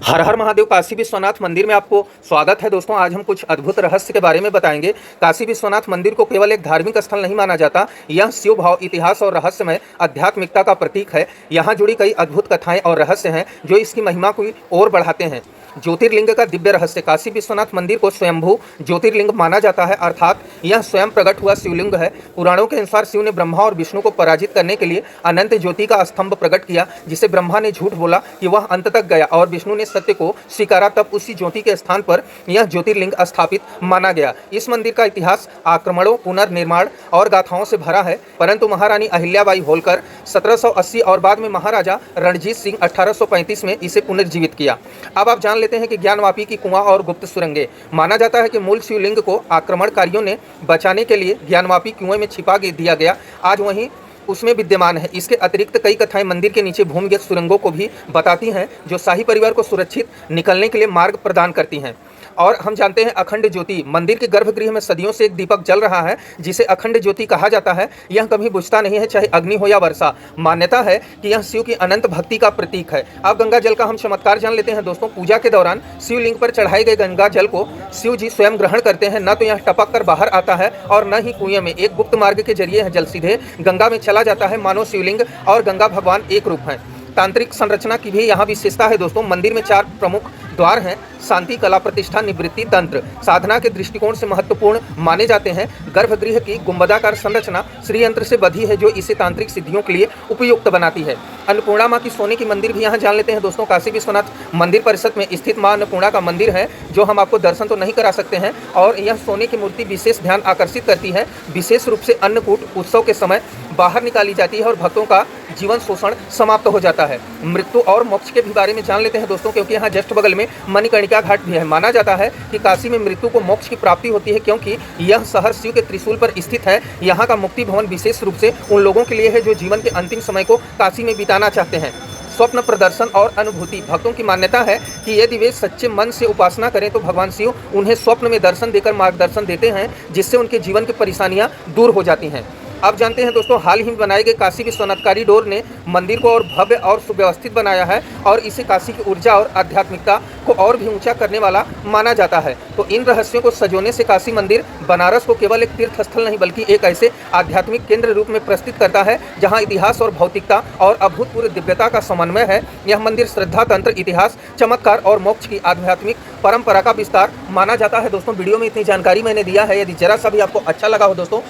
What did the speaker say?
हर हर महादेव। काशी विश्वनाथ मंदिर में आपको स्वागत है दोस्तों। आज हम कुछ अद्भुत रहस्य के बारे में बताएंगे। काशी विश्वनाथ मंदिर को केवल एक धार्मिक स्थल नहीं माना जाता, यह शिव भाव, इतिहास और रहस्यमय आध्यात्मिकता का प्रतीक है। यहाँ जुड़ी कई अद्भुत कथाएं और रहस्य हैं जो इसकी महिमा को और बढ़ाते हैं। ज्योतिर्लिंग का दिव्य रहस्य। काशी विश्वनाथ मंदिर को स्वयंभू ज्योतिर्लिंग माना जाता है, अर्थात यह स्वयं प्रकट हुआ शिवलिंग है। पुराणों के अनुसार शिव ने ब्रह्मा और विष्णु को पराजित करने के लिए अनंत ज्योति का स्तंभ प्रकट किया, जिसे ब्रह्मा ने झूठ बोला कि वह अंत तक गया और विष्णु ने सत्य को स्वीकारा। तब उसी ज्योति के स्थान पर यह ज्योतिर्लिंग स्थापित माना गया। इस मंदिर का इतिहास आक्रमणों, पुनर्निर्माण और गाथाओं से भरा है, परंतु महारानी अहिल्याबाई होलकर 1780 और बाद में महाराजा रणजीत सिंह 1835 में इसे पुनर्जीवित किया। अब आप जान लेते हैं कि ज्ञानवापी की कुआं और गुप्त सुरंगें। माना जाता है कि मूल शिवलिंग को आक्रमणकारियों ने बचाने के लिए ज्ञानवापी कुएं में छिपा दिया गया, आज वहीं उसमें विद्यमान है। इसके अतिरिक्त कई कथाएं मंदिर के नीचे भूमिगत सुरंगों को भी बताती हैं, जो शाही परिवार को सुरक्षित निकलने के लिए मार्ग प्रदान करती हैं। और हम जानते हैं अखंड ज्योति। मंदिर के गर्भगृह में सदियों से एक दीपक जल रहा है, जिसे अखंड ज्योति कहा जाता है। यह कभी बुझता नहीं है, चाहे अग्नि हो या वर्षा। मान्यता है कि यह शिव की अनंत भक्ति का प्रतीक है। अब गंगा जल का हम चमत्कार जान लेते हैं दोस्तों। पूजा के दौरान शिवलिंग पर चढ़ाए गए गंगा जल को शिव जी स्वयं ग्रहण करते हैं। न तो यह टपक कर बाहर आता है और न ही कुएं में। एक गुप्त मार्ग के जरिए यह जल सीधे गंगा में चला जाता है, मानो शिवलिंग और गंगा भगवान एक रूप हैं। तांत्रिक संरचना की भी यहाँ विशेषता है दोस्तों। मंदिर में 4 प्रमुख द्वार हैं। शांति, कला, प्रतिष्ठा, निवृत्ति, तंत्र साधना के दृष्टिकोण से महत्वपूर्ण माने जाते हैं। गर्भगृह की गुंबदाकार संरचना श्रीयंत्र से बधी है, जो इसे तांत्रिक सिद्धियों के लिए उपयुक्त बनाती है। अन्नपूर्णा माँ की सोने की मंदिर भी यहाँ जान लेते हैं दोस्तों। काशी विश्वनाथ मंदिर परिसर में स्थित माँ अन्नपूर्णा का मंदिर है, जो हम आपको दर्शन तो नहीं करा सकते हैं। और यह सोने की मूर्ति विशेष ध्यान आकर्षित करती है। विशेष रूप से अन्नकूट उत्सव के समय बाहर निकाली जाती है और भक्तों का जीवन शोषण समाप्त हो जाता है। मृत्यु और मोक्ष के भी बारे में जान लेते हैं दोस्तों, क्योंकि यहाँ जस्ट बगल में मणिकर्णिका घाट भी है। माना जाता है कि काशी में मृत्यु को मोक्ष की प्राप्ति होती है, क्योंकि यह शहर शिव के त्रिशूल पर स्थित है। यहाँ का मुक्ति भवन विशेष रूप से उन लोगों के लिए है जो जीवन के अंतिम समय को काशी में बिताना चाहते हैं। स्वप्न प्रदर्शन और अनुभूति। भक्तों की मान्यता है कि यदि वे सच्चे मन से उपासना करें तो भगवान शिव उन्हें स्वप्न में दर्शन देकर मार्गदर्शन देते हैं, जिससे उनके जीवन की परेशानियां दूर हो जाती हैं। अब जानते हैं दोस्तों, हाल ही में बनाए गए काशी विश्वनाथ कॉरिडोर ने मंदिर को और भव्य और सुव्यवस्थित बनाया है और इसे काशी की ऊर्जा और आध्यात्मिकता को और भी ऊंचा करने वाला माना जाता है। तो इन रहस्यों को सजोने से काशी मंदिर बनारस को केवल एक तीर्थ स्थल नहीं, बल्कि एक ऐसे आध्यात्मिक केंद्र रूप में प्रस्तुत करता है जहां इतिहास और भौतिकता और अभूतपूर्व दिव्यता का समन्वय है। यह मंदिर श्रद्धा, तंत्र, इतिहास, चमत्कार और मोक्ष की आध्यात्मिक परंपरा का विस्तार माना जाता है। दोस्तों, वीडियो में इतनी जानकारी मैंने दिया है। यदि जरा सा भी आपको अच्छा लगा हो दोस्तों